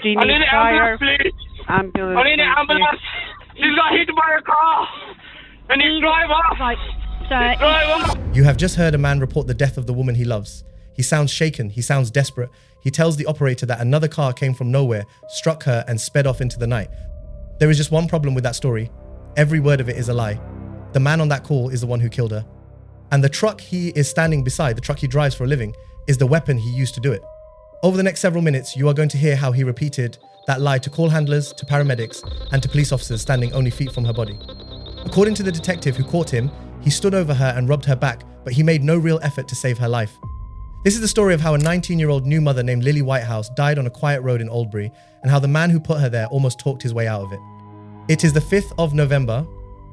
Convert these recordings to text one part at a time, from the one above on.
Do you I need need an fire? ambulance, please. Ambulance. I need an thank you. ambulance. He's got hit by a car. And he's drive off. Right, He's drive off. You have just heard a man report the death of the woman he loves. He sounds shaken, he sounds desperate. He tells the operator that another car came from nowhere, struck her and sped off into the night. There is just one problem with that story. Every word of it is a lie. The man on that call is the one who killed her. And the truck he is standing beside, the truck he drives for a living, is the weapon he used to do it. Over the next several minutes, you are going to hear how he repeated that lie to call handlers, to paramedics, and to police officers standing only feet from her body. According to the detective who caught him, he stood over her and rubbed her back, but he made no real effort to save her life. This is the story of how a 19-year-old new mother named Lily Whitehouse died on a quiet road in Oldbury, and how the man who put her there almost talked his way out of it. It is the 5th of November,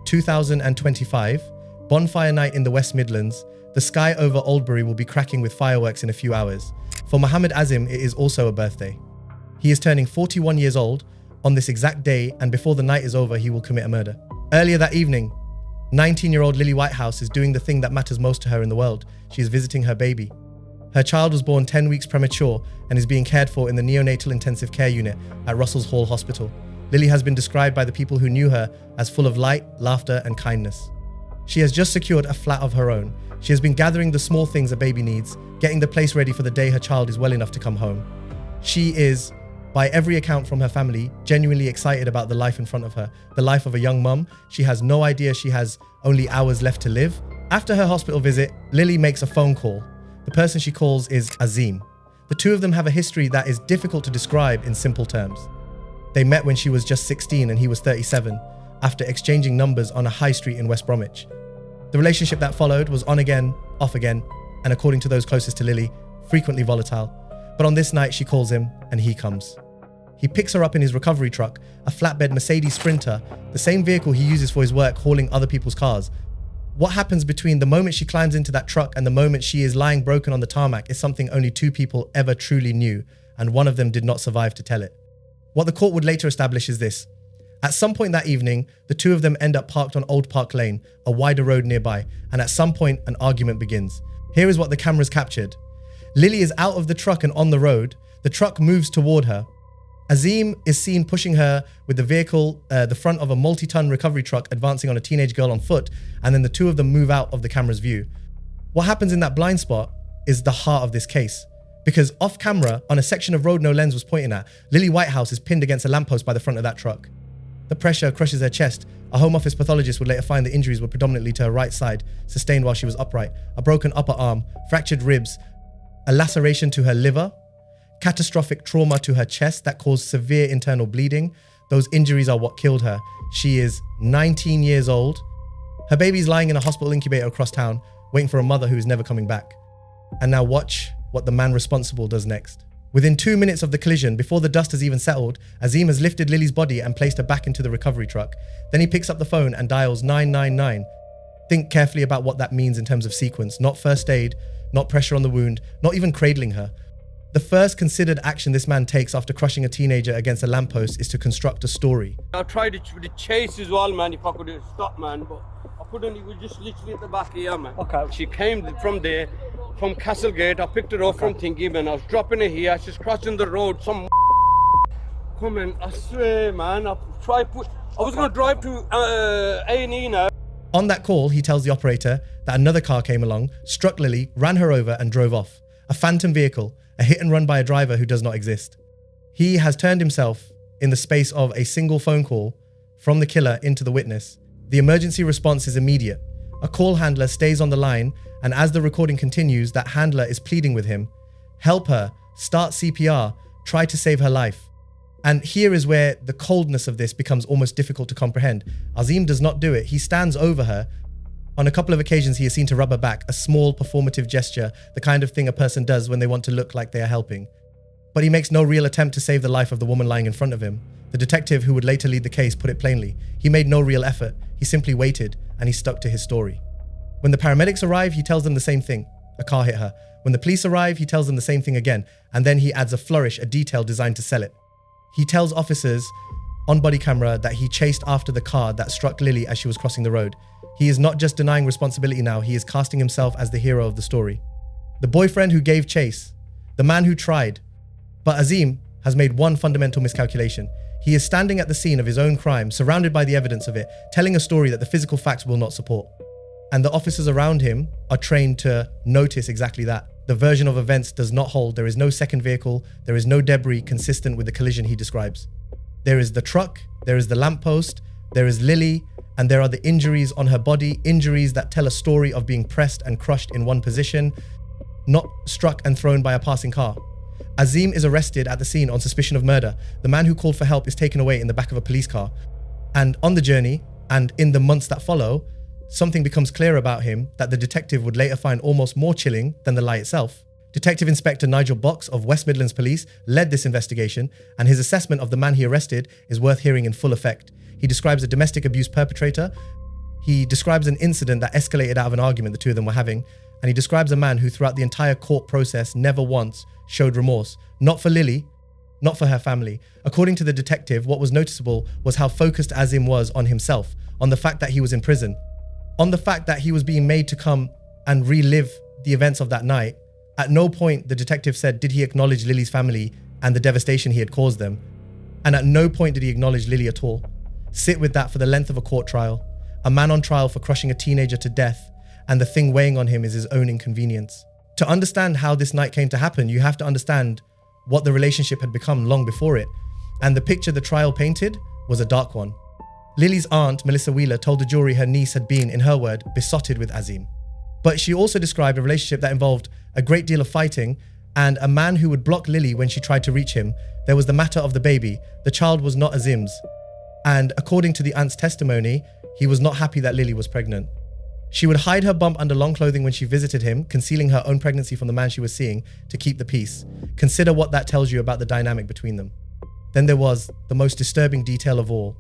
2025, bonfire night in the West Midlands. The sky over Oldbury will be cracking with fireworks in a few hours. For Mohammed Azim, it is also a birthday. He is turning 41 years old on this exact day, and before the night is over, he will commit a murder. Earlier that evening, 19-year-old Lily Whitehouse is doing the thing that matters most to her in the world. She is visiting her baby. Her child was born 10 weeks premature and is being cared for in the neonatal intensive care unit at Russell's Hall Hospital. Lily has been described by the people who knew her as full of light, laughter, and kindness. She has just secured a flat of her own. She has been gathering the small things a baby needs, getting the place ready for the day her child is well enough to come home. She is, by every account from her family, genuinely excited about the life in front of her, the life of a young mum. She has no idea she has only hours left to live. After her hospital visit, Lily makes a phone call. The person she calls is Azim. The two of them have a history that is difficult to describe in simple terms. They met when she was just 16 and he was 37, after exchanging numbers on a high street in West Bromwich. The relationship that followed was on again, off again, and according to those closest to Lily, frequently volatile. But on this night, she calls him and he comes. He picks her up in his recovery truck, a flatbed Mercedes Sprinter, the same vehicle he uses for his work hauling other people's cars. What happens between the moment she climbs into that truck and the moment she is lying broken on the tarmac is something only two people ever truly knew, and one of them did not survive to tell it. What the court would later establish is this. At some point that evening, the two of them end up parked on Old Park Lane, a wider road nearby, and at some point an argument begins. Here is what the cameras captured. Lily is out of the truck and on the road. The truck moves toward her. Azim is seen pushing her with the vehicle, the front of a multi-ton recovery truck advancing on a teenage girl on foot, and then the two of them move out of the camera's view. What happens in that blind spot is the heart of this case. Because off camera, on a section of road no lens was pointing at, Lily Whitehouse is pinned against a lamppost by the front of that truck. The pressure crushes her chest. A Home Office pathologist would later find the injuries were predominantly to her right side, sustained while she was upright, a broken upper arm, fractured ribs, a laceration to her liver, catastrophic trauma to her chest that caused severe internal bleeding. Those injuries are what killed her. She is 19 years old. Her baby's lying in a hospital incubator across town, waiting for a mother who is never coming back. And now watch what the man responsible does next. Within 2 minutes of the collision, before the dust has even settled, Azim has lifted Lily's body and placed her back into the recovery truck. Then he picks up the phone and dials 999. Think carefully about what that means in terms of sequence. Not first aid, not pressure on the wound, not even cradling her. The first considered action this man takes after crushing a teenager against a lamppost is to construct a story. I tried to chase as well, man, if I could stop, man, but I couldn't. He was just literally at the back here, man. Okay. She came from there, from Castlegate. I picked her up from Thingy, man. I was dropping her here. She's crossing the road. Some come in. I swear, man. I was going to drive to A&E now. On that call, he tells the operator that another car came along, struck Lily, ran her over and drove off. A phantom vehicle, a hit and run by a driver who does not exist. He has turned himself in the space of a single phone call from the killer into the witness. The emergency response is immediate. A call handler stays on the line, and as the recording continues, that handler is pleading with him. Help her, start CPR, try to save her life. And here is where the coldness of this becomes almost difficult to comprehend. Azim does not do it. He stands over her. On a couple of occasions, he is seen to rub her back, a small performative gesture, the kind of thing a person does when they want to look like they are helping. But he makes no real attempt to save the life of the woman lying in front of him. The detective who would later lead the case put it plainly. He made no real effort. He simply waited, and he stuck to his story. When the paramedics arrive, he tells them the same thing. A car hit her. When the police arrive, he tells them the same thing again, and then he adds a flourish, a detail designed to sell it. He tells officers on body camera that he chased after the car that struck Lily as she was crossing the road. He is not just denying responsibility now, he is casting himself as the hero of the story. The boyfriend who gave chase, the man who tried. But Azim, has made one fundamental miscalculation. He is standing at the scene of his own crime, surrounded by the evidence of it, telling a story that the physical facts will not support. And the officers around him are trained to notice exactly that. The version of events does not hold. There is no second vehicle. There is no debris consistent with the collision he describes. There is the truck, there is the lamppost, there is Lily, and there are the injuries on her body, injuries that tell a story of being pressed and crushed in one position, not struck and thrown by a passing car. Azim is arrested at the scene on suspicion of murder. The man who called for help is taken away in the back of a police car. And on the journey, and in the months that follow, something becomes clear about him that the detective would later find almost more chilling than the lie itself. Detective Inspector Nigel Box of West Midlands Police led this investigation, and his assessment of the man he arrested is worth hearing in full effect. He describes a domestic abuse perpetrator. He describes an incident that escalated out of an argument the two of them were having. And he describes a man who throughout the entire court process never once showed remorse. Not for Lily, not for her family. According to the detective, what was noticeable was how focused Azim was on himself, on the fact that he was in prison, on the fact that he was being made to come and relive the events of that night. At no point, the detective said, did he acknowledge Lily's family and the devastation he had caused them. And at no point did he acknowledge Lily at all. Sit with that for the length of a court trial. A man on trial for crushing a teenager to death, and the thing weighing on him is his own inconvenience. To understand how this night came to happen, you have to understand what the relationship had become long before it. And the picture the trial painted was a dark one. Lily's aunt, Melissa Wheeler, told the jury her niece had been, in her word, besotted with Azim. But she also described a relationship that involved a great deal of fighting and a man who would block Lily when she tried to reach him. There was the matter of the baby. The child was not Azim's. And according to the aunt's testimony, he was not happy that Lily was pregnant. She would hide her bump under long clothing when she visited him, concealing her own pregnancy from the man she was seeing to keep the peace. Consider what that tells you about the dynamic between them. Then there was the most disturbing detail of all.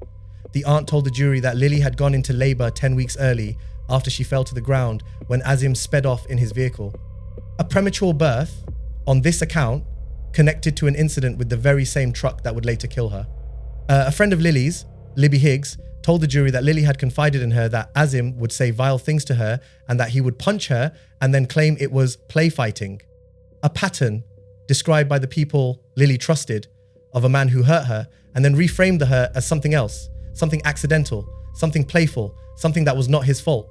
The aunt told the jury that Lily had gone into labor 10 weeks early after she fell to the ground when Azim sped off in his vehicle. A premature birth, on this account, connected to an incident with the very same truck that would later kill her. A friend of Lily's, Libby Higgs, told the jury that Lily had confided in her that Azim would say vile things to her and that he would punch her and then claim it was play fighting. A pattern described by the people Lily trusted of a man who hurt her and then reframed the hurt as something else, something accidental, something playful, something that was not his fault,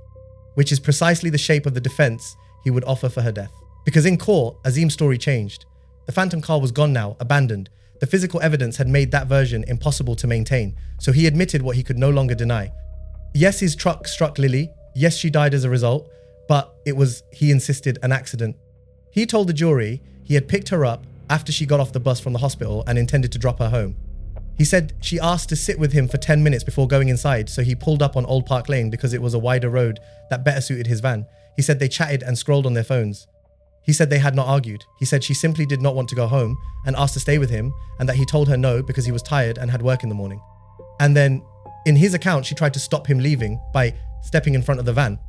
which is precisely the shape of the defense he would offer for her death. Because in court, Azim's story changed. The phantom car was gone now, abandoned. The physical evidence had made that version impossible to maintain, so he admitted what he could no longer deny. Yes, his truck struck Lily. Yes, she died as a result, but it was, he insisted, an accident. He told the jury he had picked her up after she got off the bus from the hospital and intended to drop her home. He said she asked to sit with him for 10 minutes before going inside, so he pulled up on Old Park Lane because it was a wider road that better suited his van. He said they chatted and scrolled on their phones. He said they had not argued. He said she simply did not want to go home and asked to stay with him, and that he told her no because he was tired and had work in the morning. And then, in his account, she tried to stop him leaving by stepping in front of the van.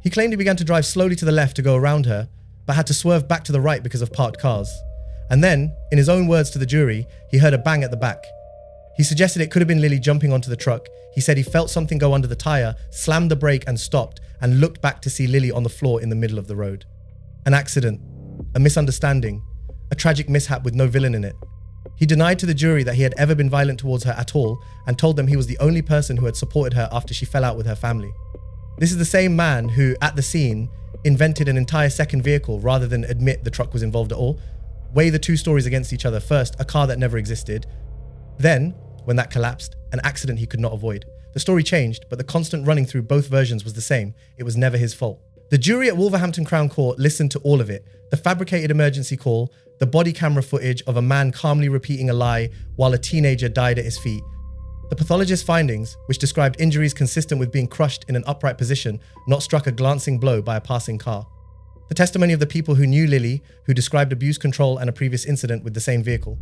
He claimed he began to drive slowly to the left to go around her, but had to swerve back to the right because of parked cars. And then, in his own words to the jury, he heard a bang at the back. He suggested it could have been Lily jumping onto the truck. He said he felt something go under the tire, slammed the brake and stopped, and looked back to see Lily on the floor in the middle of the road. An accident, a misunderstanding, a tragic mishap with no villain in it. He denied to the jury that he had ever been violent towards her at all and told them he was the only person who had supported her after she fell out with her family. This is the same man who, at the scene, invented an entire second vehicle rather than admit the truck was involved at all. Weigh the two stories against each other. First, a car that never existed. Then, when that collapsed, an accident he could not avoid. The story changed, but the constant running through both versions was the same. It was never his fault. The jury at Wolverhampton Crown Court listened to all of it. The fabricated emergency call, the body camera footage of a man calmly repeating a lie while a teenager died at his feet. The pathologist's findings, which described injuries consistent with being crushed in an upright position, not struck a glancing blow by a passing car. The testimony of the people who knew Lily, who described abuse control and a previous incident with the same vehicle.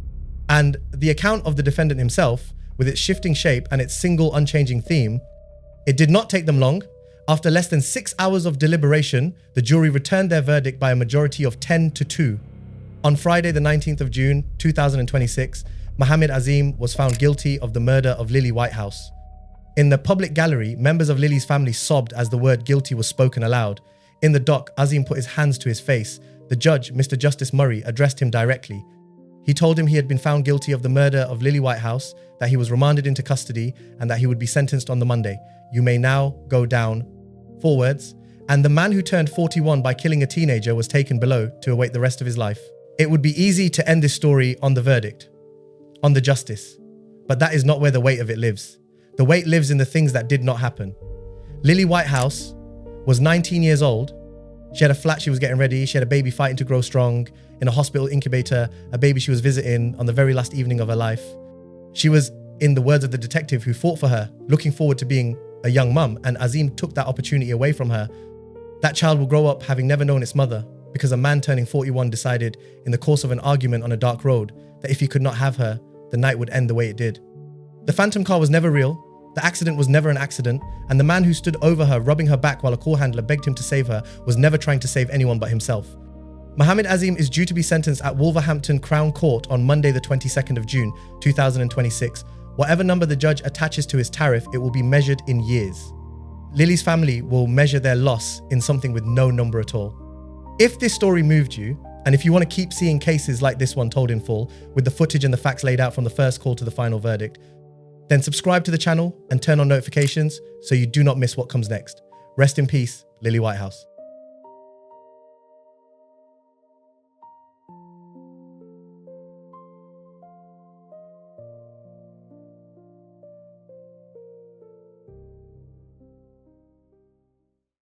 And the account of the defendant himself, with its shifting shape and its single unchanging theme. It did not take them long. After less than 6 hours of deliberation, the jury returned their verdict by a majority of 10-2. On Friday, the 19th of June, 2026, Mohammed Azim was found guilty of the murder of Lily Whitehouse. In the public gallery, members of Lily's family sobbed as the word guilty was spoken aloud. In the dock, Azim put his hands to his face. The judge, Mr. Justice Murray, addressed him directly. He told him he had been found guilty of the murder of Lily Whitehouse, that he was remanded into custody, and that he would be sentenced on the Monday. You may now go down. Forwards. And the man who turned 41 by killing a teenager was taken below to await the rest of his life. It would be easy to end this story on the verdict, on the justice. But that is not where the weight of it lives. The weight lives in the things that did not happen. Lily Whitehouse was 19 years old. She had a flat she was getting ready. She had a baby fighting to grow strong in a hospital incubator, a baby she was visiting on the very last evening of her life. She was, in the words of the detective who fought for her, looking forward to being a young mum, and Azim took that opportunity away from her. That child will grow up having never known its mother because a man turning 41 decided in the course of an argument on a dark road that if he could not have her, the night would end the way it did. The phantom car was never real. The accident was never an accident, and the man who stood over her, rubbing her back while a call handler begged him to save her, was never trying to save anyone but himself. Mohammed Azim is due to be sentenced at Wolverhampton Crown Court on Monday the 22nd of June 2026. Whatever number the judge attaches to his tariff, it will be measured in years. Lily's family will measure their loss in something with no number at all. If this story moved you, and if you want to keep seeing cases like this one told in full, with the footage and the facts laid out from the first call to the final verdict, then subscribe to the channel and turn on notifications so you do not miss what comes next. Rest in peace, Lily Whitehouse.